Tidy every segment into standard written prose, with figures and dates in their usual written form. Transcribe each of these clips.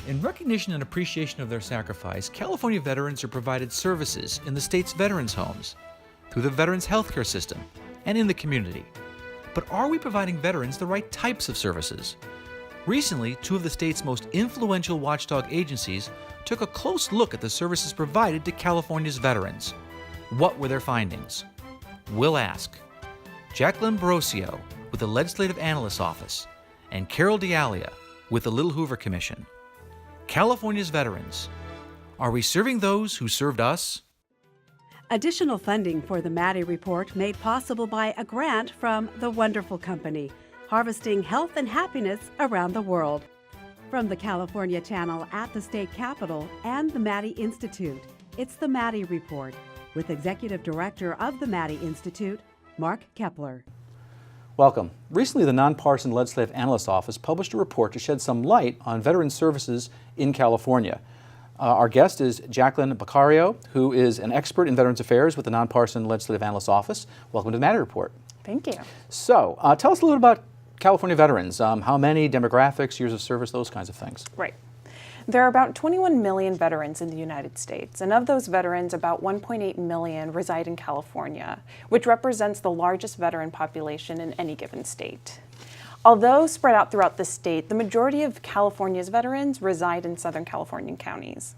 In recognition and appreciation of their sacrifice, California veterans are provided services in the state's veterans' homes, through the veterans' healthcare system, and in the community. But are we providing veterans the right types of services? Recently, two of the state's most influential watchdog agencies took a close look at the services provided to California's veterans. What were their findings? We'll ask Jacqueline Barocio with the Legislative Analyst's Office and Carole with the Little Hoover Commission. California's veterans. Are we serving those who served us? Additional funding for the Maddy Report made possible by a grant from The Wonderful Company, harvesting health and happiness around the world. From the California Channel at the State Capitol and the Maddy Institute, it's the Maddy Report with Executive Director of the Maddy Institute, Mark Kepler. Welcome. Recently, the Nonpartisan Legislative Analyst's Office published a report to shed some light on veteran services in California. Our guest is Jacqueline Barocio, who is an expert in Veterans Affairs with the Nonpartisan Legislative Analyst's Office. Welcome to the Maddy Report. Thank you. So, tell us a little about California veterans. How many, demographics, years of service, those kinds of things. Right. There are about 21 million veterans in the United States, and of those veterans, about 1.8 million reside in California, which represents the largest veteran population in any given state. Although spread out throughout the state, the majority of California's veterans reside in Southern Californian counties.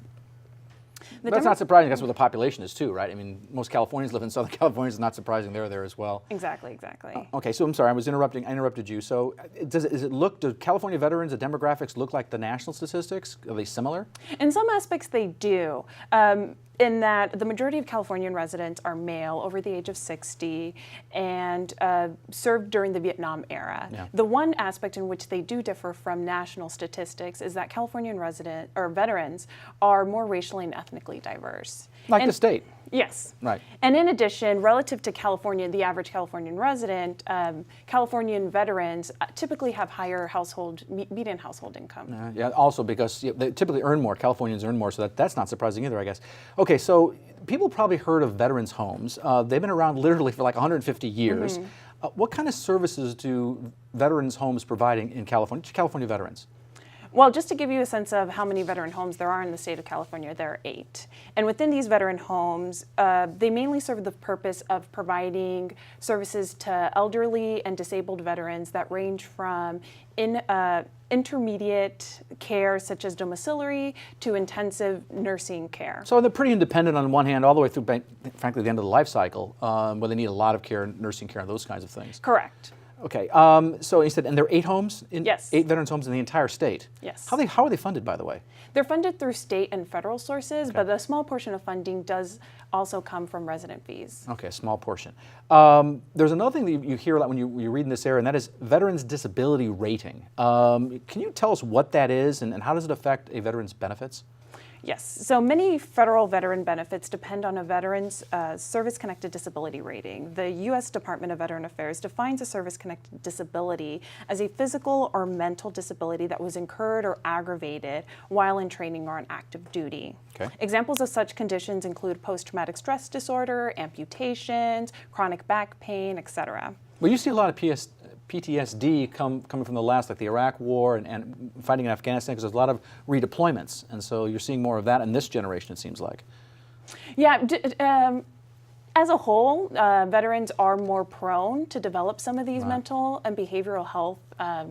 That's not surprising. That's where the population is too, right? I mean, most Californians live in Southern California. It's not surprising they're there as well. Exactly. Okay, so I'm sorry, I interrupted you. So do California veterans, the demographics look like the national statistics? Are they similar? In some aspects they do. In that the majority of Californian residents are male, over the age of 60, and served during the Vietnam era. Yeah. The one aspect in which they do differ from national statistics is that Californian veterans are more racially and ethnically diverse. Like the state. Yes. Right. And in addition, relative to California, the average Californian resident, Californian veterans typically have higher median household income. Yeah, also because they typically earn more. Californians earn more, so that's not surprising either, I guess. Okay, so people probably heard of veterans' homes. They've been around literally for like 150 years. Mm-hmm. What kind of services do veterans' homes providing in California to California veterans? Well, just to give you a sense of how many veteran homes there are in the state of California, there are 8. And within these veteran homes, they mainly serve the purpose of providing services to elderly and disabled veterans that range from intermediate care, such as domiciliary, to intensive nursing care. So they're pretty independent on one hand, all the way through, frankly, the end of the life cycle, where they need a lot of care, nursing care, and those kinds of things. Correct. Okay, so you said, and there are 8 homes? Yes. 8 veterans homes in the entire state? Yes. How are they funded, by the way? They're funded through state and federal sources, Okay. but a small portion of funding does also come from resident fees. Okay, a small portion. There's another thing that you hear a lot when you read in this area, and that is Veterans Disability Rating. Can you tell us what that is, and how does it affect a veteran's benefits? Yes, so many federal veteran benefits depend on a veteran's service-connected disability rating. The U.S. Department of Veteran Affairs defines a service-connected disability as a physical or mental disability that was incurred or aggravated while in training or on active duty. Okay. Examples of such conditions include post-traumatic stress disorder, amputations, chronic back pain, etc. Well, you see a lot of PTSD coming from the last, like the Iraq War and fighting in Afghanistan, because there's a lot of redeployments, and so you're seeing more of that in this generation, it seems like. Yeah, as a whole, veterans are more prone to develop some of these mental and behavioral health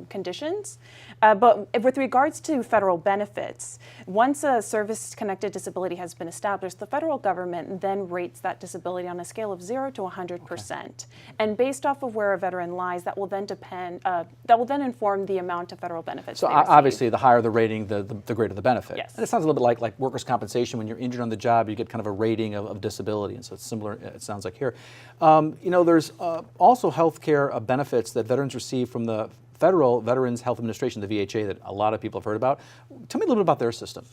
conditions. But with regards to federal benefits, once a service-connected disability has been established, the federal government then rates that disability on a scale of 0 to 100%. Okay. And based off of where a veteran lies, that will then inform the amount of federal benefits. So obviously, the higher the rating, the greater the benefit. Yes. And it sounds a little bit like workers' compensation. When you're injured on the job, you get kind of a rating of disability, and so it's similar. It sounds like here. There's also health care benefits that veterans receive from the Federal Veterans Health Administration, the VHA, that a lot of people have heard about. Tell me a little bit about their system.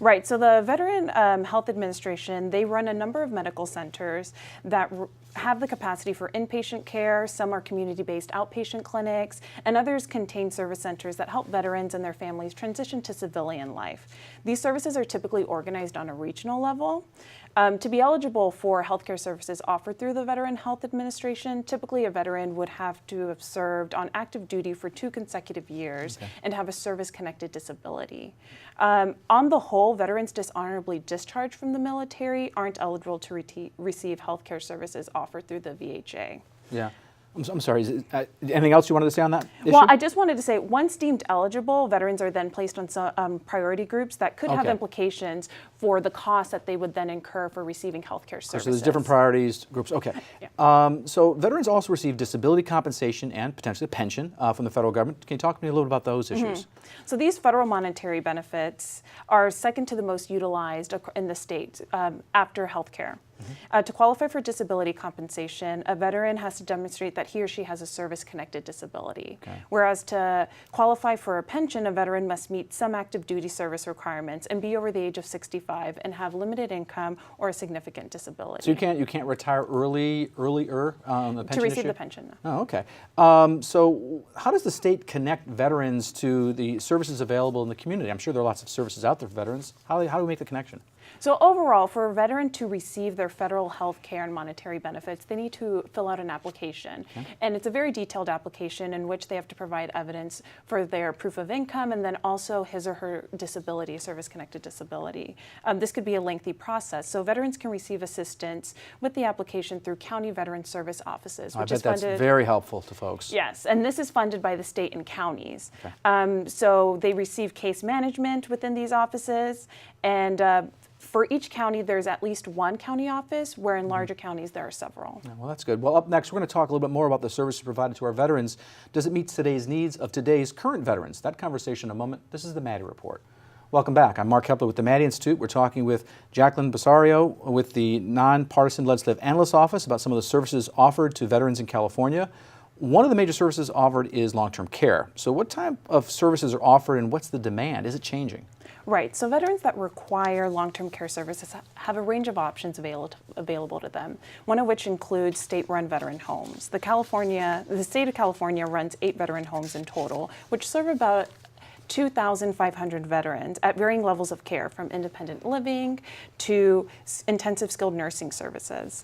Right, so the Veteran Health Administration, they run a number of medical centers that have the capacity for inpatient care, some are community-based outpatient clinics, and others contain service centers that help veterans and their families transition to civilian life. These services are typically organized on a regional level. To be eligible for healthcare services offered through the Veteran Health Administration, typically a veteran would have to have served on active duty for 2 consecutive years and have a service-connected disability. On the whole, veterans dishonorably discharged from the military aren't eligible to receive healthcare services offered through the VHA. Yeah. I'm sorry, anything else you wanted to say on that issue? Well, I just wanted to say, once deemed eligible, veterans are then placed on some priority groups that could have implications for the costs that they would then incur for receiving healthcare services. So there's different priorities, groups, okay. Yeah. So veterans also receive disability compensation and potentially a pension from the federal government. Can you talk to me a little bit about those issues? So these federal monetary benefits are second to the most utilized in the state after healthcare. To qualify for disability compensation, a veteran has to demonstrate that he or she has a service-connected disability. Whereas to qualify for a pension, a veteran must meet some active duty service requirements and be over the age of 65 and have limited income or a significant disability. So you can't retire earlier the pension to receive issue? the pension. No. Oh, okay. So how does the state connect veterans to the services available in the community? I'm sure there are lots of services out there for veterans. How do we make the connection? So overall, for a veteran to receive their federal health care and monetary benefits, they need to fill out an application. And it's a very detailed application in which they have to provide evidence for their proof of income and then also his or her disability, service-connected disability. This could be a lengthy process. So veterans can receive assistance with the application through county veteran service offices, which I is bet funded. that's very helpful to folks. Yes, and this is funded by the state and counties. So they receive case management within these offices, and for each county, there's at least one county office, where in larger counties there are several. Yeah, well, that's good. Well, up next, we're going to talk a little bit more about the services provided to our veterans. Does it meet today's needs of today's current veterans? That conversation in a moment. This is the Maddy Report. Welcome back. I'm Mark Kepler with the Maddy Institute. We're talking with Jacqueline Barocio with the Nonpartisan Legislative Analyst Office about some of the services offered to veterans in California. One of the major services offered is long-term care. So what type of services are offered and what's the demand? Is it changing? Right, so veterans that require long-term care services have a range of options available to them, one of which includes state-run veteran homes. The state of California runs 8 veteran homes in total, which serve about 2,500 veterans at varying levels of care, from independent living to intensive skilled nursing services.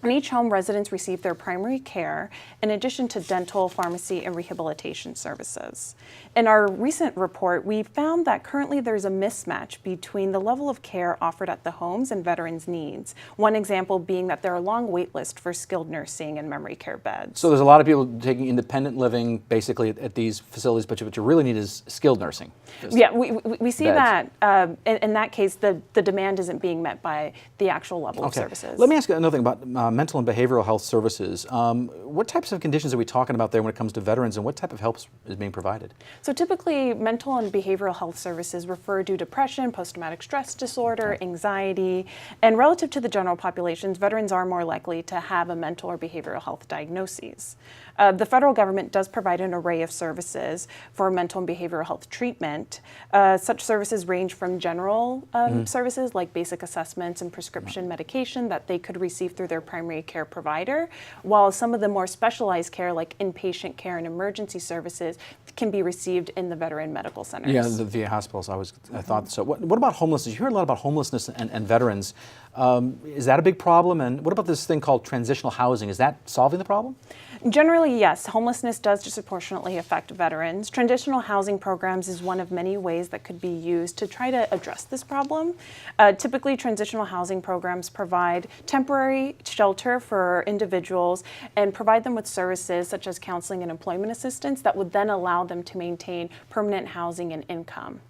In each home, residents receive their primary care in addition to dental, pharmacy, and rehabilitation services. In our recent report, we found that currently there's a mismatch between the level of care offered at the homes and veterans' needs. One example being that there are long wait lists for skilled nursing and memory care beds. So there's a lot of people taking independent living basically at these facilities, but what you really need is skilled nursing. Yeah, we see beds. that in that case, the demand isn't being met by the actual level of services. Let me ask you another thing about mental and behavioral health services. What types of conditions are we talking about there when it comes to veterans, and what type of help is being provided? So typically, mental and behavioral health services refer to depression, post-traumatic stress disorder, anxiety, and relative to the general populations, veterans are more likely to have a mental or behavioral health diagnosis. The federal government does provide an array of services for mental and behavioral health treatment. Such services range from general services like basic assessments and prescription medication that they could receive through their primary care provider, while some of the more specialized care like inpatient care and emergency services can be received in the veteran medical centers. Yeah, the VA hospitals, I thought so. What about homelessness? You hear a lot about homelessness and veterans. Is that a big problem? And what about this thing called transitional housing? Is that solving the problem? Generally, yes. Homelessness does disproportionately affect veterans. Transitional housing programs is one of many ways that could be used to try to address this problem. Typically, transitional housing programs provide temporary shelter for individuals and provide them with services such as counseling and employment assistance that would then allow them to maintain permanent housing and income.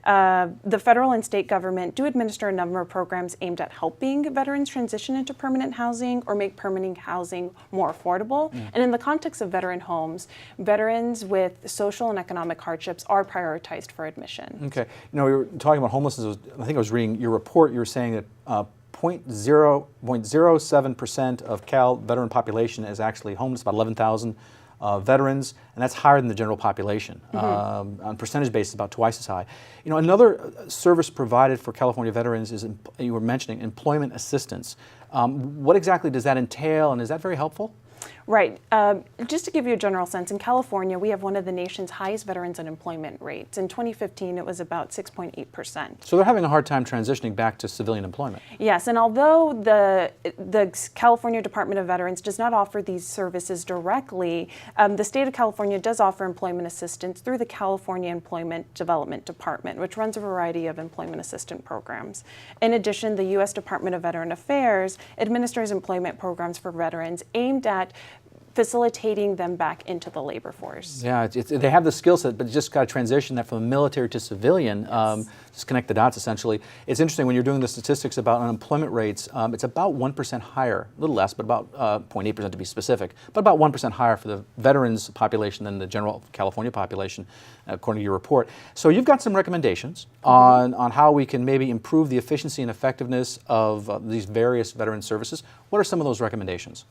The federal and state government do administer a number of programs aimed at helping veterans transition into permanent housing or make permanent housing more affordable. And in the context of veteran homes, veterans with social and economic hardships are prioritized for admission. Okay. You know, we were talking about homelessness. I think I was reading your report. You were saying that 0.07% of Cal veteran population is actually homeless, about 11,000 veterans, and that's higher than the general population. On percentage basis, about twice as high. You know, another service provided for California veterans is, you were mentioning, employment assistance. What exactly does that entail, and is that very helpful? Right. Just to give you a general sense, in California, we have one of the nation's highest veterans unemployment rates. In 2015, it was about 6.8%. So they're having a hard time transitioning back to civilian employment. Yes, and although the California Department of Veterans does not offer these services directly, the state of California does offer employment assistance through the California Employment Development Department, which runs a variety of employment assistance programs. In addition, the U.S. Department of Veteran Affairs administers employment programs for veterans aimed at facilitating them back into the labor force. Yeah, they have the skill set, but you just got to transition that from military to civilian, just connect the dots essentially. It's interesting when you're doing the statistics about unemployment rates, it's about 1% higher, a little less, but about 0.8% to be specific, but about 1% higher for the veterans population than the general California population, according to your report. So you've got some recommendations on how we can maybe improve the efficiency and effectiveness of these various veteran services. What are some of those recommendations?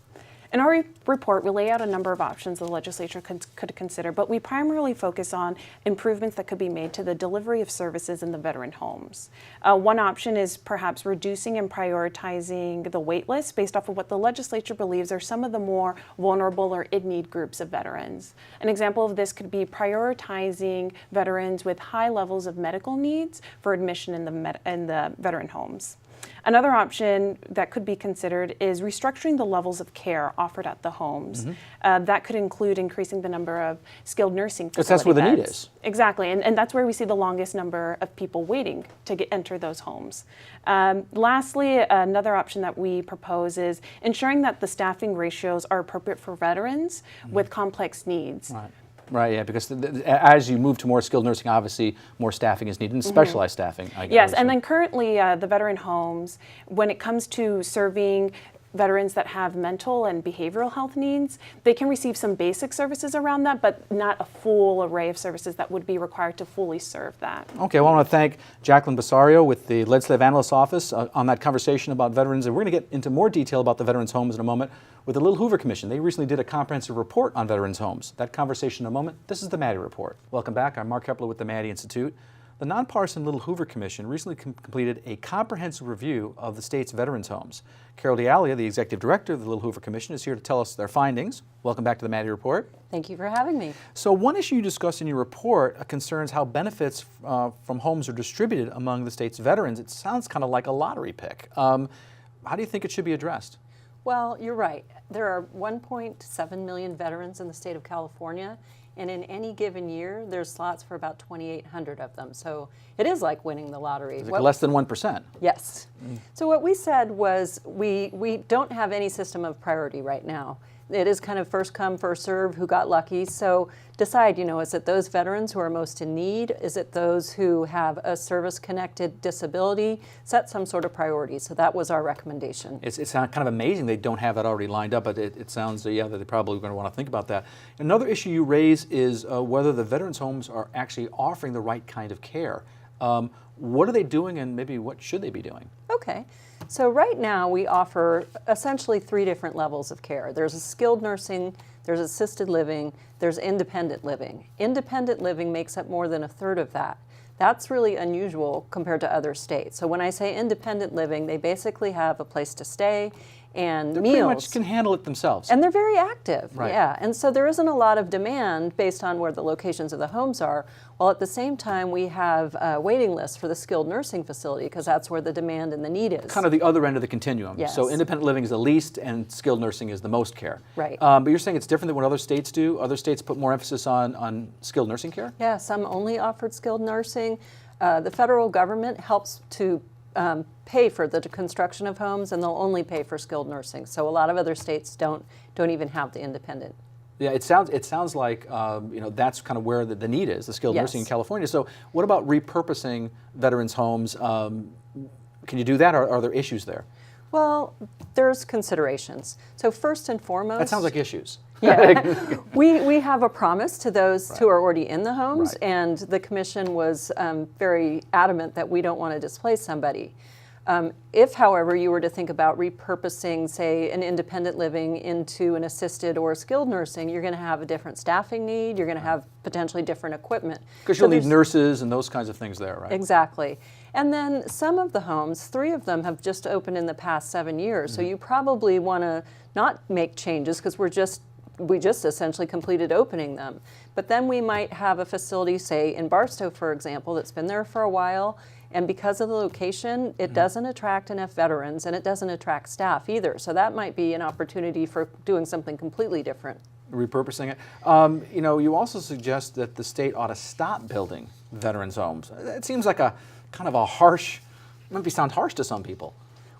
In our report, we lay out a number of options the legislature could consider, but we primarily focus on improvements that could be made to the delivery of services in the veteran homes. One option is perhaps reducing and prioritizing the wait list based off of what the legislature believes are some of the more vulnerable or in-need groups of veterans. An example of this could be prioritizing veterans with high levels of medical needs for admission in the veteran homes. Another option that could be considered is restructuring the levels of care offered at the homes. That could include increasing the number of skilled nursing facility that's where the need beds. is. Exactly, and that's where we see the longest number of people waiting to enter those homes. Lastly, another option that we propose is ensuring that the staffing ratios are appropriate for veterans with complex needs. Right, yeah, because as you move to more skilled nursing, obviously more staffing is needed, and specialized staffing. Yes, and then currently the veteran homes, when it comes to serving veterans that have mental and behavioral health needs, they can receive some basic services around that, but not a full array of services that would be required to fully serve that. Okay, well, I want to thank Jacqueline Barocio with the Legislative Analyst's Office on that conversation about veterans, and we're going to get into more detail about the veterans' homes in a moment with the Little Hoover Commission. They recently did a comprehensive report on veterans' homes. That conversation in a moment. This is the Maddy Report. Welcome back. I'm Mark Kepler with the Maddy Institute. The nonpartisan Little Hoover Commission recently completed a comprehensive review of the state's veterans' homes. Carole, the executive director of the Little Hoover Commission, is here to tell us their findings. Welcome back to the Maddy Report. Thank you for having me. So one issue you discussed in your report concerns how benefits from homes are distributed among the state's veterans. It sounds kind of like a lottery pick. How do you think it should be addressed? Well, you're right. There are 1.7 million veterans in the state of California, and in any given year, there's slots for about 2,800 of them. So it is like winning the lottery. It's like less than 1%. Yes. So what we said was we don't have any system of priority right now. It is kind of first come, first serve, who got lucky. So decide, is it those veterans who are most in need? Is it those who have a service-connected disability? Set some sort of priority. So that was our recommendation. It's kind of amazing they don't have that already lined up, but it sounds, that they're probably going to want to think about that. Another issue you raise is whether the veterans' homes are actually offering the right kind of care. What are they doing, and maybe what should they be doing? Okay. So right now we offer essentially 3 different levels of care. There's a skilled nursing, there's assisted living, there's independent living. Independent living makes up more than a third of that. That's really unusual compared to other states. So when I say independent living, they basically have a place to stay and They meals. pretty much can handle it themselves. And they're very active, Right. yeah. And so there isn't a lot of demand based on where the locations of the homes are, while at the same time we have waiting lists for the skilled nursing facility because that's where the demand and the need is. Kind of the other end of the continuum. Yes. So independent living is the least and skilled nursing is the most care. Right. But you're saying it's different than what other states do? Other states put more emphasis on skilled nursing care? Yeah, some only offered skilled nursing. The federal government helps to pay for the construction of homes, and they'll only pay for skilled nursing. So a lot of other states don't even have the independent. Yeah, it sounds like that's kind of where the need is, the skilled Yes. nursing in California. So what about repurposing veterans' homes? Can you do that, or are there issues there? Well, there's considerations. So first and foremost, That sounds like issues. yeah, we have a promise to those who are already in the homes, Right. and the commission was very adamant that we don't want to displace somebody. If, however, you were to think about repurposing, say, an independent living into an assisted or skilled nursing, you're going to have a different staffing need. You're going to have potentially different equipment. Because you'll need nurses and those kinds of things there, right? Exactly. And then some of the homes, 3 of them have just opened in the past 7 years. So you probably want to not make changes because we just essentially completed opening them. But then we might have a facility, say in Barstow, for example, that's been there for a while, and because of the location, it doesn't attract enough veterans and it doesn't attract staff either. So that might be an opportunity for doing something completely different. Repurposing it. You know, you also suggest that the state ought to stop building veterans' homes. It seems like a kind of a harsh, might sound harsh to some people.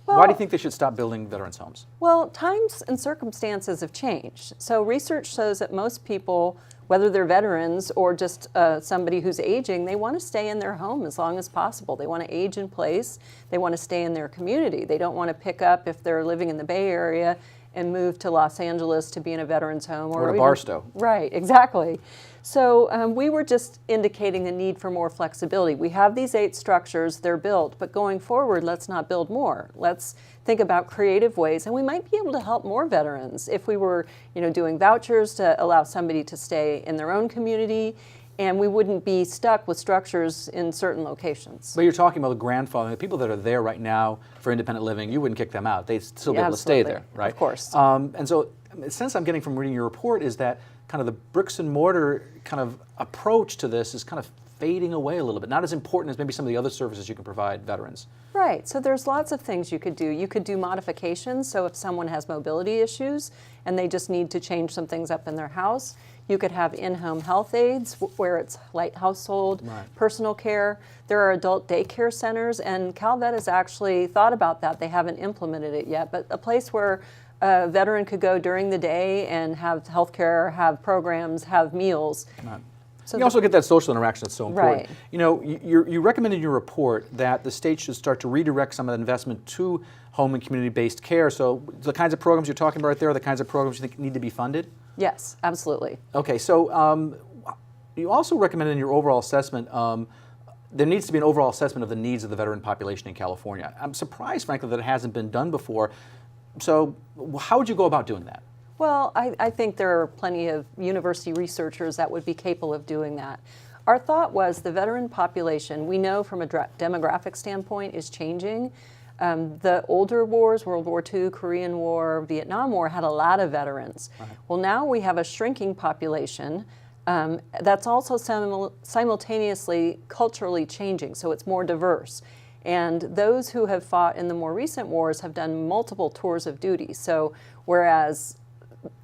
Why do you think they should stop building veterans' homes? Well, times and circumstances have changed. So research shows that most people, whether they're veterans or just somebody who's aging, they want to stay in their home as long as possible. They want to age in place. They want to stay in their community. They don't want to pick up, if they're living in the Bay Area, and move to Los Angeles to be in a veterans home. Or to Barstow. Right, exactly. So we were just indicating the need for more flexibility. We have these 8 structures, they're built, but going forward, let's not build more. Let's think about creative ways, and we might be able to help more veterans if we were, doing vouchers to allow somebody to stay in their own community, and we wouldn't be stuck with structures in certain locations. But you're talking about the grandfathering, the people that are there right now for independent living, you wouldn't kick them out. They'd still be able to stay there, right? Of course. And so the sense I'm getting from reading your report is that kind of the bricks and mortar kind of approach to this is kind of fading away a little bit, not as important as maybe some of the other services you can provide veterans. Right, so there's lots of things you could do. You could do modifications, so if someone has mobility issues and they just need to change some things up in their house, you could have in-home health aides where it's light household, personal care. There are adult daycare centers, and CalVet has actually thought about that. They haven't implemented it yet, but a place where a veteran could go during the day and have health care, have programs, have meals. So you also get that social interaction that's so important. Right. You recommend in your report that the state should start to redirect some of that investment to home and community-based care. So the kinds of programs you're talking about right there are the kinds of programs you think need to be funded? Yes, absolutely. Okay, so you also recommended in your overall assessment there needs to be an overall assessment of the needs of the veteran population in California. I'm surprised, frankly, that it hasn't been done before. So how would you go about doing that? Well, I think there are plenty of university researchers that would be capable of doing that. Our thought was the veteran population, we know from a demographic standpoint, is changing. The older wars, World War II, Korean War, Vietnam War, had a lot of veterans. Well, now we have a shrinking population that's also simultaneously culturally changing, so it's more diverse. And those who have fought in the more recent wars have done multiple tours of duty. So whereas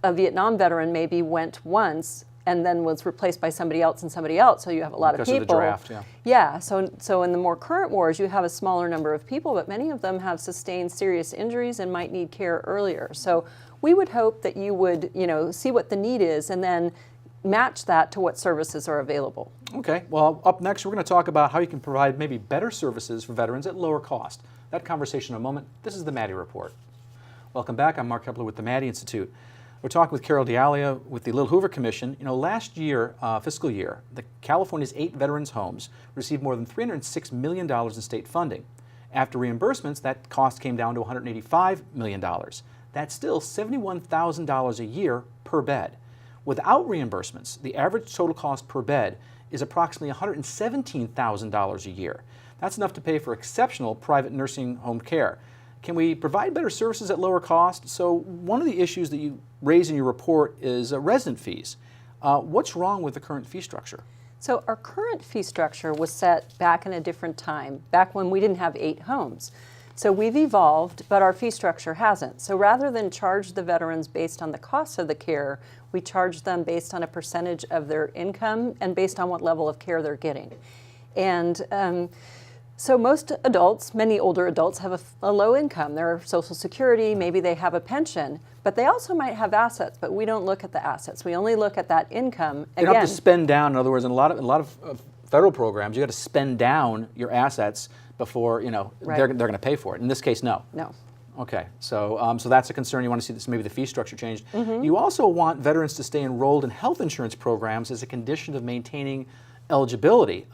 a Vietnam veteran maybe went once and then was replaced by somebody else and somebody else, so you have a lot of people. Because of the draft, yeah. Yeah, so in the more current wars, you have a smaller number of people, but many of them have sustained serious injuries and might need care earlier. So we would hope that you would, see what the need is and then match that to what services are available. Okay, well, up next we're going to talk about how you can provide maybe better services for veterans at lower cost. That conversation in a moment. This is the Maddy Report. Welcome back. I'm Mark Kepler with the Maddy Institute. We're talking with Carole D'Alia with the Little Hoover Commission. Last year, fiscal year, California's 8 veterans' homes received more than $306 million in state funding. After reimbursements, that cost came down to $185 million. That's still $71,000 a year per bed. Without reimbursements, the average total cost per bed is approximately $117,000 a year. That's enough to pay for exceptional private nursing home care. Can we provide better services at lower cost? So one of the issues that you raise in your report is resident fees. What's wrong with the current fee structure? So our current fee structure was set back in a different time, back when we didn't have 8 homes. So we've evolved, but our fee structure hasn't. So rather than charge the veterans based on the cost of the care, we charge them based on a percentage of their income and based on what level of care they're getting. And so most adults, many older adults, have a low income. They're Social Security, maybe they have a pension, but they also might have assets, but we don't look at the assets. We only look at that income. You don't have to spend down. In other words, in a lot of federal programs, you got to spend down your assets before they're going to pay for it. In this case, no. No. Okay, so that's a concern. You want to see this, maybe the fee structure changed. You also want veterans to stay enrolled in health insurance programs as a condition of maintaining eligibility.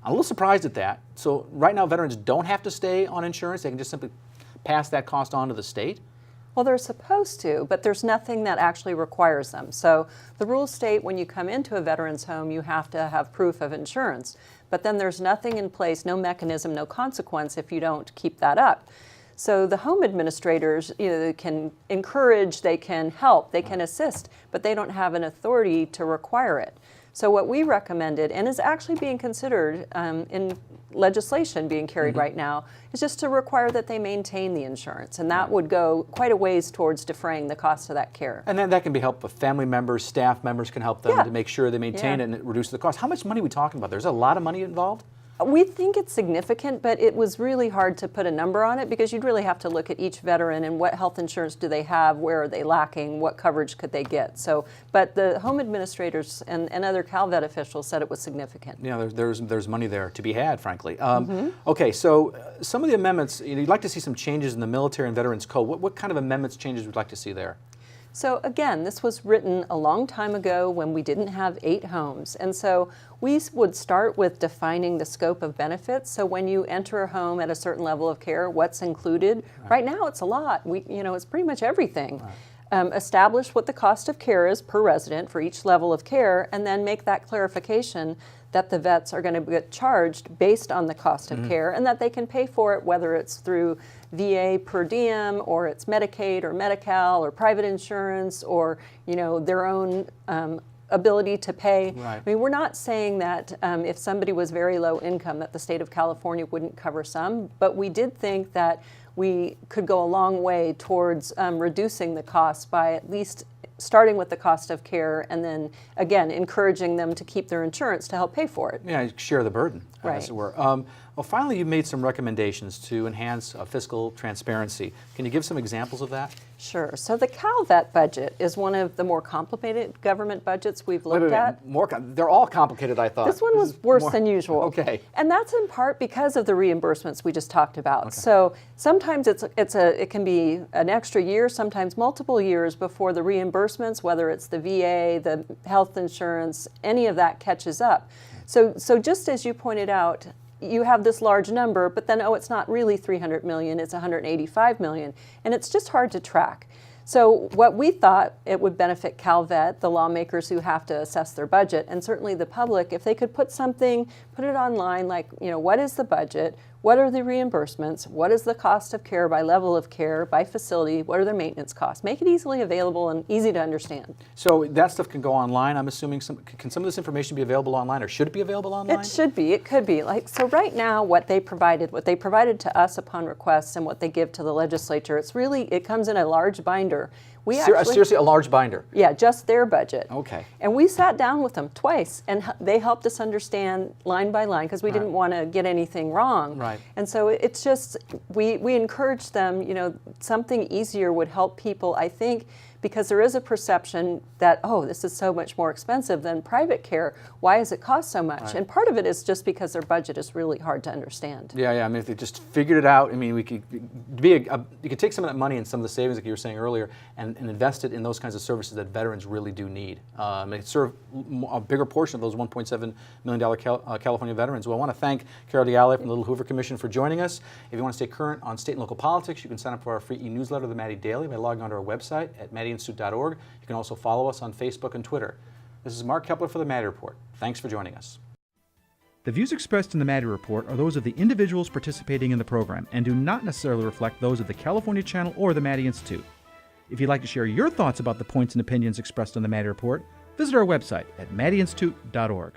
I'm a little surprised at that. So right now, veterans don't have to stay on insurance. They can just simply pass that cost on to the state. Well, they're supposed to, but there's nothing that actually requires them. So the rules state when you come into a veteran's home, you have to have proof of insurance. But then there's nothing in place, no mechanism, no consequence if you don't keep that up. So the home administrators, they can encourage, they can help, they can assist, but they don't have an authority to require it. So what we recommended, and is actually being considered in legislation being carried right now, is just to require that they maintain the insurance. And that would go quite a ways towards defraying the cost of that care. And then that can be helped with family members, staff members can help them to make sure they maintain it and reduce the cost. How much money are we talking about? There's a lot of money involved? We think it's significant, but it was really hard to put a number on it because you'd really have to look at each veteran and what health insurance do they have, where are they lacking, what coverage could they get. So, but the home administrators and other CalVet officials said it was significant. Yeah, there's money there to be had, frankly. Okay, so some of the amendments, you'd like to see some changes in the Military and Veterans Code. What kind of amendments, changes would you like to see there? So again, this was written a long time ago when we didn't have 8 homes. And so we would start with defining the scope of benefits. So when you enter a home at a certain level of care, what's included? Right now it's a lot. It's pretty much everything. Establish what the cost of care is per resident for each level of care, and then make that clarification that the vets are going to get charged based on the cost of care, and that they can pay for it, whether it's through VA per diem, or it's Medicaid or Medi-Cal or private insurance, or their own ability to pay. Right. I mean, we're not saying that if somebody was very low income that the state of California wouldn't cover some, but we did think that we could go a long way towards reducing the cost by at least starting with the cost of care, and then again encouraging them to keep their insurance to help pay for it. Yeah, share the burden, Right. as it were. Well, finally, you made some recommendations to enhance fiscal transparency. Can you give some examples of that? Sure. So the CalVet budget is one of the more complicated government budgets we've looked at. They're all complicated, I thought. This one was worse than usual. Okay. And that's in part because of the reimbursements we just talked about. So sometimes it can be an extra year, sometimes multiple years before the reimbursements, whether it's the VA, the health insurance, any of that catches up. So just as you pointed out, you have this large number, but then, it's not really 300 million, it's 185 million, and it's just hard to track. So what we thought it would benefit CalVet, the lawmakers who have to assess their budget, and certainly the public, if they could put it online, like, what is the budget? What are the reimbursements? What is the cost of care by level of care, by facility? What are their maintenance costs? Make it easily available and easy to understand. So that stuff can go online, I'm assuming. Can some of this information be available online, or should it be available online? It should be. It could be. So right now, what they provided to us upon request and what they give to the legislature, it comes in a large binder. Seriously, a large binder? Yeah, just their budget. Okay. And we sat down with them twice, and they helped us understand line by line, because we didn't want to get anything wrong. Right. And so it's just, we encouraged them, something easier would help people, I think, because there is a perception that, this is so much more expensive than private care. Why does it cost so much? Right. And part of it is just because their budget is really hard to understand. Yeah. I mean, if they just figured it out, I mean, we could you could take some of that money and some of the savings, like you were saying earlier, and invest it in those kinds of services that veterans really do need. It serve a bigger portion of those $1.7 million California veterans. Well, I want to thank Carole from the Little Hoover Commission for joining us. If you want to stay current on state and local politics, you can sign up for our free e-newsletter, the Maddy Daily, by logging onto our website at maddyinstitute.org. You can also follow us on Facebook and Twitter. This is Mark Kepler for the Maddy Report. Thanks for joining us. The views expressed in the Maddy Report are those of the individuals participating in the program and do not necessarily reflect those of the California Channel or the Maddy Institute. If you'd like to share your thoughts about the points and opinions expressed on the Maddy Report, visit our website at maddyinstitute.org.